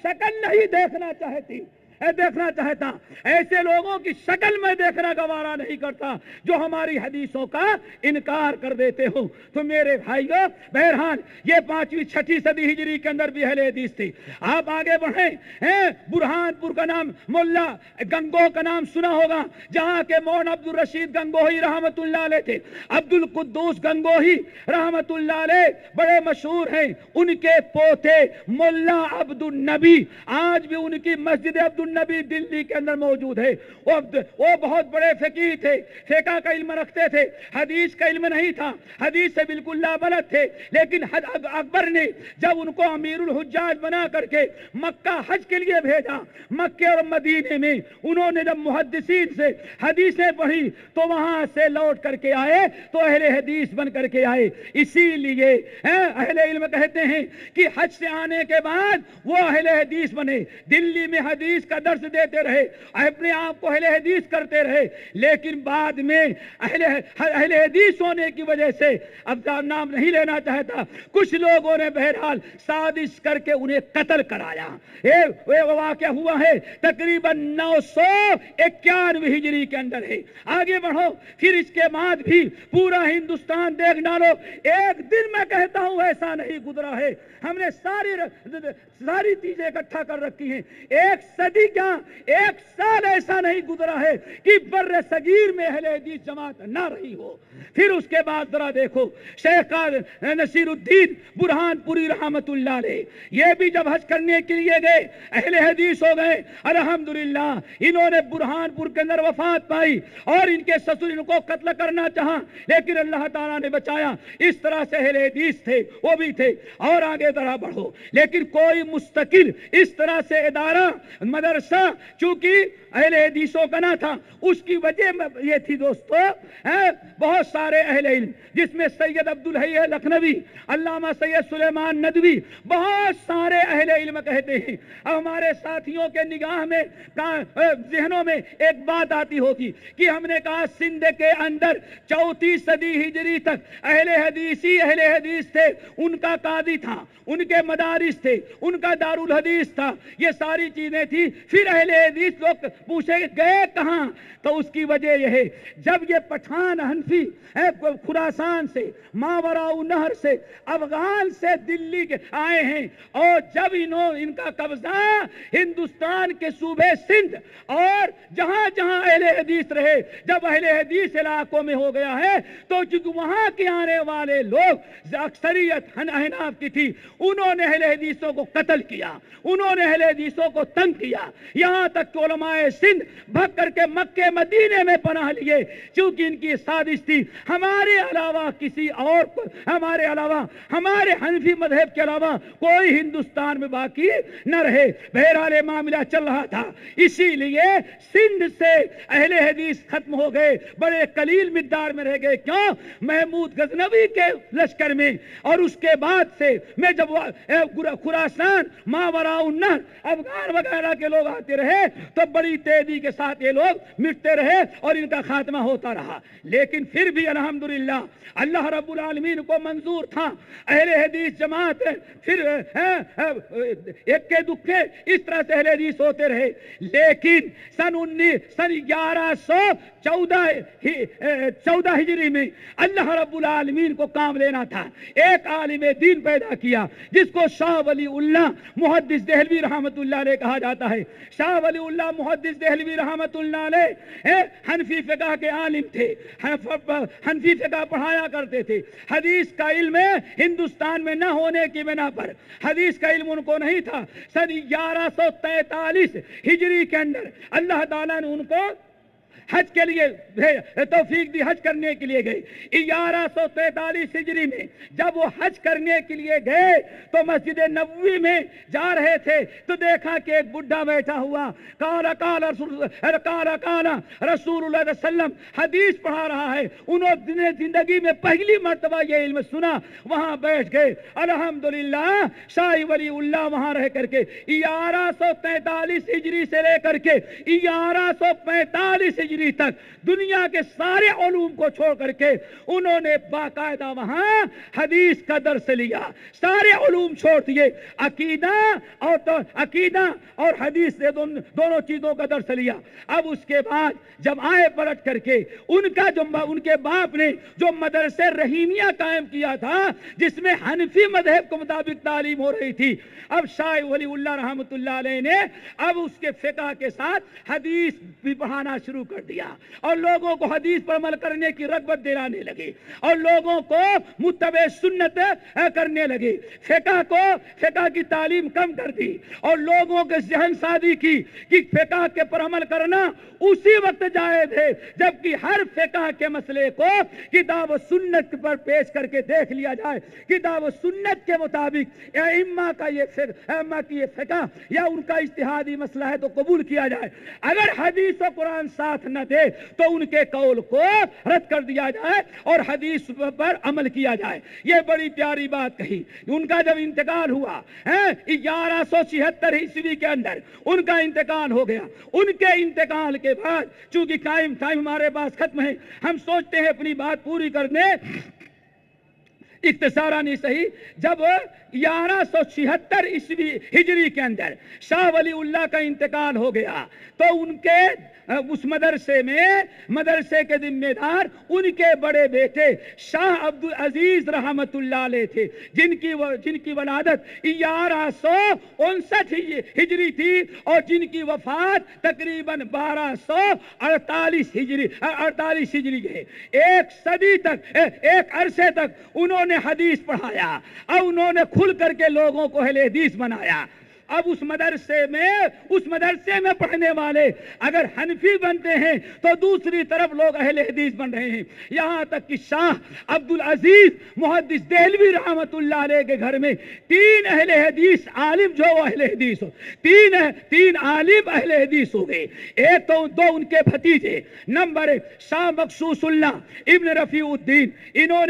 शक्ल नहीं देखना चाहता, ऐसे लोगों की शक्ल में देखना गवारा नहीं करता जो हमारी हदीसों का इनकार कर देते हो। तो मेरे भाइयों, बहरहाल ये 5वीं 6वीं सदी हिजरी के अंदर भी अहले हदीस थी। आप आगे बढ़े, बुरहानपुर का नाम, मुल्ला गंगोह का नाम सुना होगा, जहां के मौलाना अब्दुल रशीद गंगोही रहमतुल्लाह अलैह थे। अब्दुल कुद्दूस गंगोही रहमतुल्लाह अलैह बड़े मशहूर हैं। उनके पोते मुल्ला अब्दुल नबी, आज भी उनकी मस्जिद अब्दुल नबी दिल्ली के अंदर मौजूद है। वो बहुत बड़े फकीह थे, फिक़ह का इल्म रखते थे, हदीस का इल्म नहीं था, हदीस से बिल्कुल लाबलद थे। लेकिन अकबर ने जब उनको अमीरुल हुज्जाज बना करके मक्का हज के लिए भेजा, मक्के और मदीने में उन्होंने जब मुहद्दिसीन से हदीसें पढ़ी तो वहां से लौट करके आए तो अहले हदीस बन करके आए। इसीलिए अहले इल्म कहते हैं कि हज से आने के बाद वो अहले हदीस बने, दिल्ली में हदीस का दर्स देते रहे, अपने आप को अहले हदीस करते रहे। लेकिन बाद में अहले हदीस होने की वजह से, अब नाम नहीं लेना चाहता, कुछ लोगों ने बहरहाल साजिश करके उन्हें कत्ल कराया। ये वाक़या हुआ है तकरीबन 991 हिजरी के अंदर है। आगे बढ़ो, फिर इसके बाद भी पूरा हिंदुस्तान देख डालो, एक दिन मैं कहता हूं ऐसा नहीं गुजरा है, हमने सारी चीजें इकट्ठा कर रखी हैं, एक सदी क्या, एक साल ऐसा नहीं गुजरा है कि बर्रे सगीर में अहले हदीस जमात ना रही हो। फिर उसके बाद जरा देखो, शेख नसीरुद्दीन बुरहानपुरी रहमतुल्लाह अलैह, ये भी जब हज करने के लिए गए अहले हदीस हो गए। अल्हम्दुलिल्लाह इन्होंने बुरहानपुर के अंदर वफात पाई और इनके ससुर इनको कत्ल करना चाहा, लेकिन अल्लाह ताला ने बचाया। इस तरह से अहले हदीस थे, वो भी थे। और आगे जरा बढ़ो, लेकिन कोई मुस्तकिल इस तरह से इदारा मदरसा चूंकि अहले हदीसों का ना था, उसकी वजह ये थी दोस्तों, बहुत सारे अहले इल्म, जिसमें सैयद अब्दुल हई लखनवी, अल्लामा सैयद सुलेमान नदवी, बहुत सारे अहले इल्म कहते हैं। अब हमारे साथियों के निगाह में, ज़हनों में एक बात आती होगी कि हमने कहा सिंध के अंदर 4वीं सदी हिजरी तक अहले हदीस थे, उनका कादी था, उनके मदारिस थे, उनका दारुल हदीस था, ये सारी चीजें थी। फिर अहले हदीस लोग पूछे गए कहां, तो उसकी वजह यह है, जब ये पठान हनफी खुरासान से, मावराउ नहर से, अफगान से दिल्ली के आए हैं, और जब इनका कब्जा हिंदुस्तान के सूबे सिंध और जहां जहां अहले हदीस रहे, जब अहले हदीस इलाकों में हो गया है, तो चूंकि वहां के आने वाले लोग अक्सरियत अहनाफ की थी, उन्होंने अहले हदीसों को कत्ल किया, उन्होंने अहले हदीसों को तंग किया, यहां तक कि उलमाए सिंध भग करके मक्के मदीने में पनाह लिए, क्योंकि इनकी साजिश थी हमारे अलावा किसी और को, हमारे अलावा, हमारे हनफी मजहब के अलावा कोई हिंदुस्तान में बाकी न रहे। बहरहाल मामला चल रहा था, इसीलिए सिंध से अहले हदीस खत्म हो गए, बड़े कलील मिकदार में रह गए। क्यों? महमूद गजनवी के लश्कर में, और उसके बाद से मैं जब खुरासान, मावराउन्नहर, अफगान वगैरह के लोग आते रहे तो बड़ी तेजी के साथ ये लोग मिटते रहे और इनका खात्मा होता रहा। लेकिन फिर भी अल्हम्दुलिल्लाह अल्लाह रब्बुल आलमीन को मंजूर था, अहले हदीस जमात फिर इक्के दुक्के इस तरह से अहले हदीस होते रहे। लेकिन सन 1114 हिजरी में अल्लाह रब्बुल आलमीन को काम लेना था, एक आलिम दीन पैदा किया जिसको शाह वली उल्लाह मुहद्दिस देहलवी रहमतुल्लाह अलैह कहा जाता है। शाह वली उल्लाह मुहद्दिस देहलवी रहमतुल्लाह अलैह हनफी फिक़ह के आलिम थे, हनफी फिक़ह पढ़ाया करते थे। हदीस का इल्म हिंदुस्तान में न होने की बिना पर हदीस का इल्म उनको नहीं था। सन 1143 हिजरी के अंदर अल्लाह ताला ने उनको हज के लिए तौफीक दी, हज करने के लिए गए। 1143 हिजरी में जब वो हज करने के लिए गए तो मस्जिद नबवी में जा रहे थे तो देखा कि एक बुढ़ा बैठा हुआ, काला काला रसूलुल्लाह सल्लम हदीस पढ़ा रहा है। उन्होंने जिंदगी में पहली मर्तबा ये इल्म सुना, वहां बैठ गए। अल्हम्दुलिल्लाह शाही वली उल्लाह वहां रह करके 1143 हिजरी से लेकर के 1145 ہجری تک دنیا کے سارے علوم کو چھوڑ کر کے انہوں نے باقاعدہ وہاں حدیث کا درس لیا، سارے علوم چھوڑ دیے، عقیدہ اور حدیث سے دونوں چیزوں کا درس لیا۔ اب اس کے بعد جب آئے پلٹ کر کے ان کے باپ نے جو مدرسے رحیمیہ قائم کیا تھا جس میں حنفی مذہب کے مطابق تعلیم ہو رہی تھی، اب شاہ ولی اللہ رحمۃ اللہ علیہ نے اب اس کے فقہ کے ساتھ حدیث بھی پڑھانا شروع کر دیا اور لوگوں کو حدیث پر عمل کرنے کی رغبت دلانے لگے اور لوگوں کو متبع سنت کرنے لگے، فقہ کی تعلیم کم کر دی اور لوگوں کے ذہن سازی کی کہ فقہ کے پر عمل کرنا اسی وقت جائز ہے جبکہ ہر فقہ کے مسئلے کو کتاب و سنت پر پیش کر کے دیکھ لیا جائے، کتاب و سنت کے مطابق ائمہ کی یہ فقہ یا ان کا اجتہادی مسئلہ ہے تو قبول کیا جائے، اگر حدیث و قرآن ساتھ نہ دے تو ان کے قول کو رد کر دیا جائے اور حدیث پر عمل کیا جائے۔ یہ بڑی پیاری بات کہی۔ ان کا جب انتقال ہوا 1176 عیسوی کے اندر ان کا انتقال ہو گیا، ان کے انتقال کے بعد چونکہ ٹائم ہمارے پاس ختم ہے، ہم سوچتے ہیں اپنی بات پوری کرنے اختصاراً صحیح، جب 1176 عیسوی ہجری کے اندر شاہ ولی اللہ کا انتقال ہو گیا تو ان کے اس مدرسے کے ذمہ دار ان کے بڑے بیٹے شاہ عبد العزیز رحمت اللہ علیہ تھے، جن کی ولادت 1159 ہجری تھی اور جن کی وفات تقریباً 1248 ہجری ہے۔ ایک صدی تک، ایک عرصے تک انہوں نے حدیث پڑھایا اور انہوں نے کھل کر کے لوگوں کو اہل حدیث بنایا۔ اب اس مدرسے میں پڑھنے والے اگر حنفی بنتے ہیں تو دوسری طرف لوگ اہل حدیث بن رہے ہیں، یہاں تک کہ شاہ عبد العزیز محدث دہلوی رحمت اللہ علیہ کے گھر میں 3 اہل حدیث عالم تین عالم اہل حدیث ہو گئے۔ ایک تو 2 ان کے بھتیجے، نمبر 1 شاہ مخصوص اللہ ابن رفیع الدین، انہوں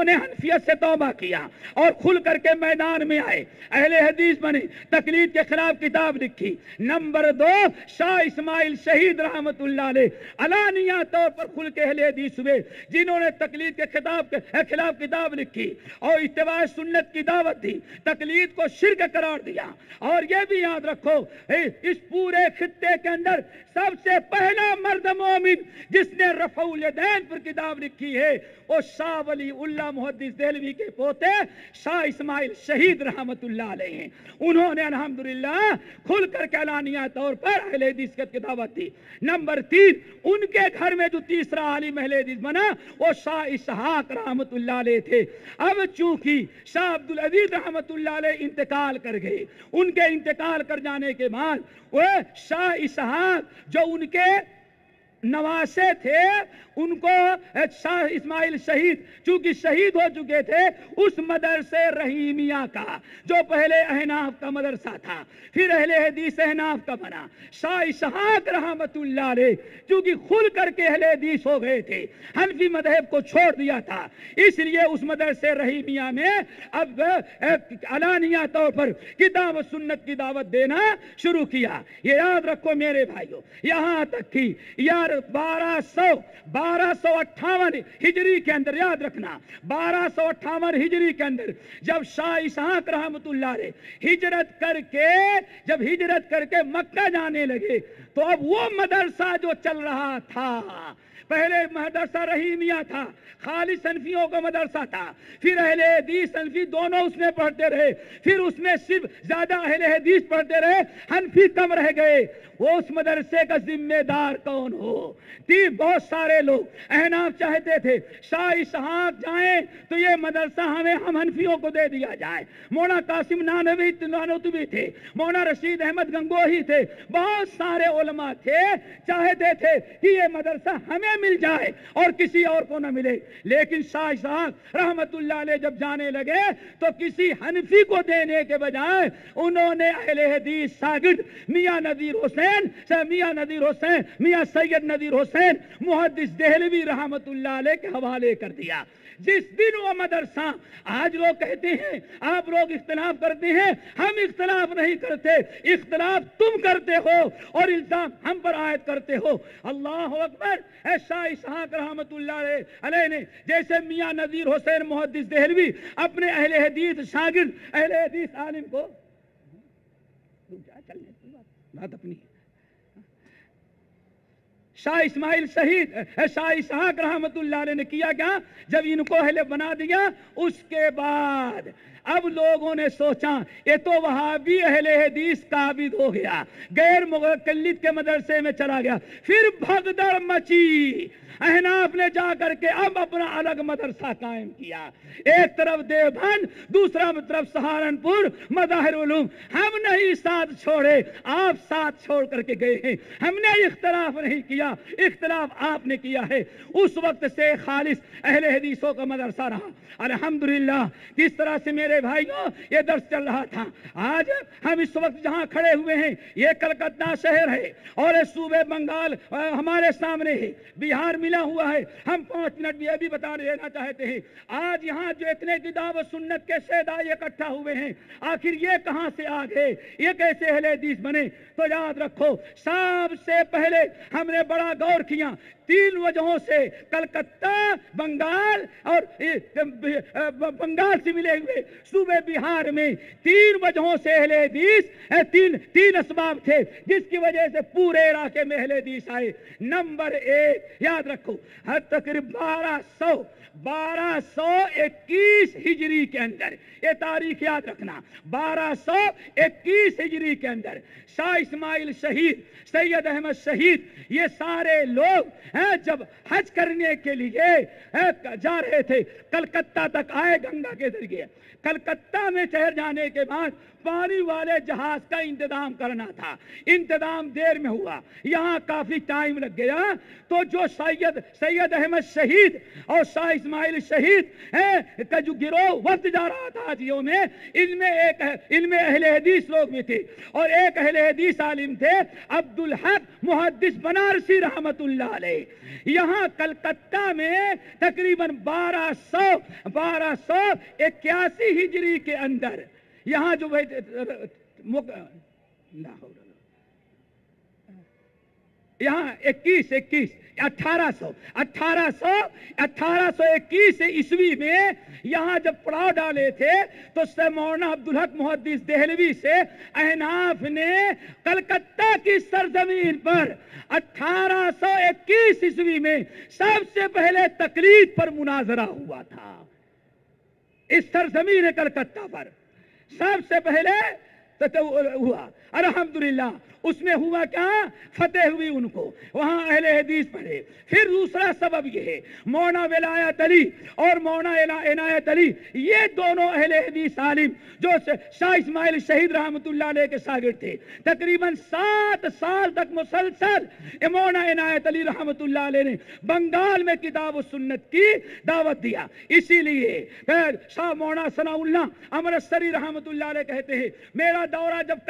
نے حنفیت سے توبہ کیا اور کھل کر کے میدان میں آئے، اہل حدیث بنے، تقلید کے خلاف کتاب لکھی۔ نمبر 2 شاہ اسماعیل شہید رحمت اللہ علیہ علانیہ طور پر کھل کے اہل حدیث ہوئے، جنہوں نے تقلید کے خلاف کتاب لکھی اور اتباع سنت کی دعوت دی، تقلید کو شرک قرار دیا۔ اور یہ بھی یاد رکھو اس پورے خطے کے اندر سب سے پہلا مرد مومن جس نے رفع الیدین پر کتاب لکھی ہے وہ شاہ ولی اللہ محدث دہلوی کے پوتے شاہ اسماعیل شہید رحمت اللہ علیہ ہیں۔ انہوں نے الحمدللہ کھل کر کے علانیہ طور پر اہل حدیث کی دعوت دی۔ نمبر 3 ان کے گھر میں جو تیسرا عالم اہل حدیث بنا وہ شاہ اسحاق رحمت اللہ علیہ تھے۔ اب چونکہ شاہ عبد العزیز رحمت اللہ علیہ انتقال کر گئے، ان کے انتقال کر جانے کے بعد وہ شاہ اسحاق جو ان کے نواسے تھے ان کو شاہ اسماعیل شہید چونکہ شہید ہو چکے تھے اس مدرسے رحیمیہ کا جو پہلے احناف کا مدرسہ تھا پھر اہل حدیث احناف کا بنا، شاہ اسحاق رحمت اللہ علیہ چونکہ کھل کر کے اہل حدیث ہو گئے تھے، حنفی مذہب کو چھوڑ دیا تھا، اس لیے اس مدرسے رحیمیہ میں اب علانیہ طور پر کتاب و سنت کی دعوت دینا شروع کیا۔ یہ یاد رکھو میرے بھائیوں، یہاں تک کہ 1258 ہجری کے اندر، یاد رکھنا 1258 ہجری کے اندر جب شاہ اسحاق رحمت اللہ علیہ ہجرت کر کے مکہ جانے لگے تو اب وہ مدرسہ جو چل رہا تھا، پہلے مدرسہ رحیمیہ تھا، خالص حنفیوں کا مدرسہ تھا، پھر اہل حدیث حنفی دونوں اس میں پڑھتے رہے، پھر اس میں صرف زیادہ اہل حدیث پڑھتے رہے، حنفی کم رہ گئے۔ وہ اس مدرسے کا ذمہ دار کون ہو؟ بہت سارے لوگ احناف چاہتے تھے شاہ اسحاق جائیں تو یہ مدرسہ ہم حنفیوں کو دے دیا جائے، مولانا قاسم نانوتوی تھے، مولانا رشید احمد گنگوہی تھے، بہت سارے علماء تھے چاہتے تھے کہ یہ مدرسہ ہمیں مل جائے اور کسی اور کو نہ ملے، لیکن شاہ اسحاق رحمت اللہ علیہ جب جانے لگے تو کسی حنفی کو دینے کے بجائے انہوں نے اہل حدیث شاگرد میاں سید نذیر حسین محدث دہلوی رحمت اللہ علیہ کے حوالے کر دیا۔ जिस दिन वो मदरसा, आज लोग कहते हैं आप लोग इख्तिलाफ करते हैं, हम इख्तिलाफ नहीं करते, इख्तिलाफ तुम करते हो और इल्जाम हम पर आयद करते हो। अल्लाह अकबर। शाह इसहाक रहमतुल्लाह अलैह ने, जैसे मियां नजीर हुसैन मुहद्दिस देहलवी अपने अहले हदीस शागिर्द, अहले हदीस आलिम को, बात अपनी, शाह इस्माइल शहीद, शाह इसहाक रहमतुल्लाह अलैह ने किया क्या, जब इनको अहले बना दिया उसके बाद अब लोगों ने सोचा ये तो वहाबी अहले हदीस काबिज हो गया, गैर मुक़ल्लिद के मदरसे में चला गया। फिर भगदड़ मची, अहनाफ ने जा करके अब अपना अलग मदरसा कायम किया, एक तरफ देवबंद, दूसरा तरफ सहारनपुर मज़ाहिर उलूम। हम नहीं साथ छोड़े, आप साथ छोड़ करके गए हैं, हमने इख्तिलाफ नहीं किया, इख्तिलाफ आपने किया है। उस वक्त से खालिस अहले हदीसों का मदरसा रहा। अल्हम्दुलिल्लाह, किस तरह से मेरे भाइयों ये दर्स चल रहा था। आज हम इस वक्त जहां खड़े हुए हैं ये कलकत्ता शहर है और सूबे बंगाल हमारे सामने है, बिहार मिला हुआ है। हम 5 मिनट भी अभी बता देना चाहते हैं, आज यहाँ जो इतने किताब सुन्नत के शहदाई इकट्ठा हुए हैं, आखिर ये कहां से आ गए, ये कैसे अहले हदीस बने? तो याद रखो, सबसे पहले हमने बड़ा गौर किया 3 वजहों से, कलकत्ता, बंगाल और बंगाल से मिले हुए सूबे बिहार में 3 वजहों से अहले हदीस, तीन असबाब थे जिसकी वजह से पूरे इलाके में अहले हदीस आए। नंबर 1 याद रखो, हर तकरीब 1221 हिजरी के अंदर, ये तारीख याद रखना, 1221 हिजरी के अंदर शाह इस्माइल शहीद, सैयद अहमद शहीद, ये सारे लोग हैं जब हज करने के लिए जा रहे थे, कलकत्ता तक आए गंगा के जरिए। कलकत्ता में ठहर जाने के बाद पानी वाले जहाज का इंतजाम करना था, इंतजाम देर में हुआ, यहाँ काफी टाइम लग गया। तो जो सैयद अहमद शहीद और शाह इस्माइल शहीद का जो गिरोह वक्त जा रहा था हाजियों में, इनमें अहले हदीस लोग भी थे और एक अहले हदीस आलिम थे अब्दुल हक मुहद्दिस बनारसी रहमतुल्लाह अलैह। यहाँ कलकत्ता में तकरीबन 1281 हिजरी के अंदर यहाँ जो यहाँ 1821 ईस्वी में यहाँ जब पड़ाव डाले थे तो मौलाना अब्दुल हक मुहद्दिस देहलवी से अहनाफ ने कलकत्ता की सरजमीन पर 1821 ईस्वी में सबसे पहले तकलीद पर मुनाजरा हुआ था। इस सरजमीन कलकत्ता पर सबसे पहले हुआ, अल्हम्दुलिल्लाह। उसमें हुआ क्या, फतेह हुई उनको, वहां अहले हदीस पढ़े। फिर दूसरा सबब यह है, मौलाना विलायत अली और मौलाना इनायत अली, ये दोनों अहले हदीस आलिम जो शाह इस्माइल शहीद रहमतुल्लाह अलैह के शागिर्द थे, तकरीबन 7 साल तक मुसलसल मौलाना इनायत अली रहमतुल्लाह अलैह ने बंगाल में किताब सुन्नत की दावत दिया। इसीलिए शाह मौलाना सनाउल्लाह अमृतसरी रहमतुल्लाह अलैह कहते हैं, मेरा दौरा जब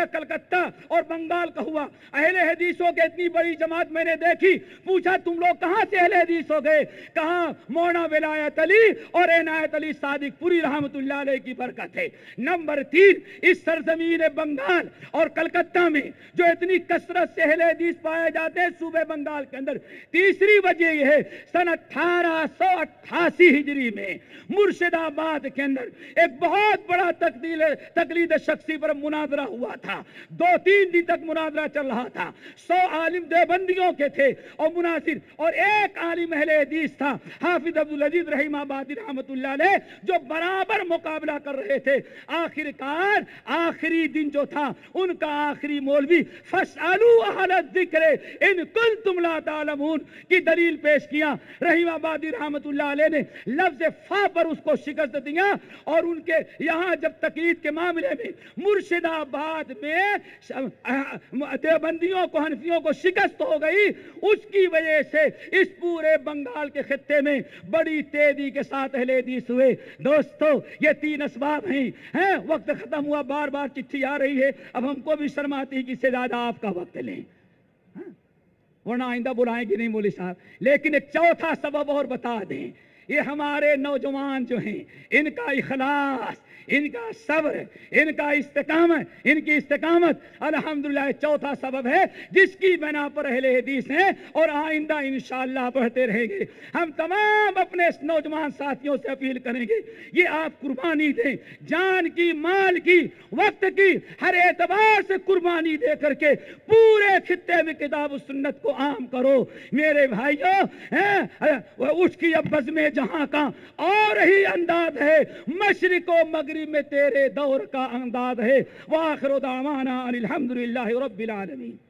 कलकत्ता और बंगाल का हुआ, अहले हदीसों की इतनी बड़ी जमात मैंने देखी, पूछा तुम लोग कहां से अहले हदीस हो गए? कहा मौलाना विलायत अली और इनायत अली सादिक पूरी रहमतुल्लाह अलैह की बरकत है। नंबर 3, इस सरजमीन बंगाल और कलकत्ता में जो इतनी कसरत से अहले हदीस पाए जाते हैं सूबे बंगाल के अंदर, तीसरी वजह यह है, सन 1888 हिजरी में मुर्शिदाबाद के अंदर एक बहुत बड़ा तकलीद शख्सी पर मुनाजरा हुआ था। 2-3 दिन तक मुनाजरा चल रहा था। 100 आलिम देवबंदियों के थे और मुनासिर, और एक आलिम अहले हदीस था हाफिज अब्दुल अजीज रहीमाबादी रहमतुल्लाह अलैह, जो बराबर मुकाबला कर रहे थे। आखिरकार आखिरी दिन जो था, उनका आखिरी मौलवी फसअलू अहल ज़िक्र इन कुंतुम ला तालमून की दलील पेश किया। रहीमाबादी रहमतुल्लाह अलैह ने लफ्ज फा पर उसको शिकस्त दिया और उनके यहाँ जब तकलीद के मामले में मुर्शिदाबाद में देवबंदियों को, हनफियों को शिकस्त हो गई, उसकी वजह से इस पूरे बंगाल के खित्ते में बड़ी तेजी के साथ अहले हदीस हुए। दोस्तों, ये 3 असबाब हैं। वक्त खत्म हुआ, बार बार चिट्ठी आ रही है, अब हमको भी शर्म आती है कि इससे ज्यादा आपका वक्त लें, वरना आइंदा बुलाएंगे नहीं मौलवी साहब। लेकिन एक चौथा सबब और बता दें, یہ ہمارے نوجوان جو ہیں ان کا اخلاص، ان کا صبر، ان کا استقامت، ان کی استقامت الحمدللہ چوتھا سبب ہے جس کی بنا پر اہل حدیث ہیں اور آئندہ انشاءاللہ بڑھتے رہیں گے۔ ہم تمام اپنے نوجوان ساتھیوں سے اپیل کریں گے یہ آپ قربانی دیں، جان کی، مال کی، وقت کی، ہر اعتبار سے قربانی دے کر کے پورے خطے میں کتاب و سنت کو عام کرو میرے بھائیوں۔ اٹھ کی اب بزم جہاں کا اور ہی انداز ہے، مشرق و مغرب میں تیرے دور کا انداز ہے۔ وآخر دعوانا ان الحمدللہ رب العالمین۔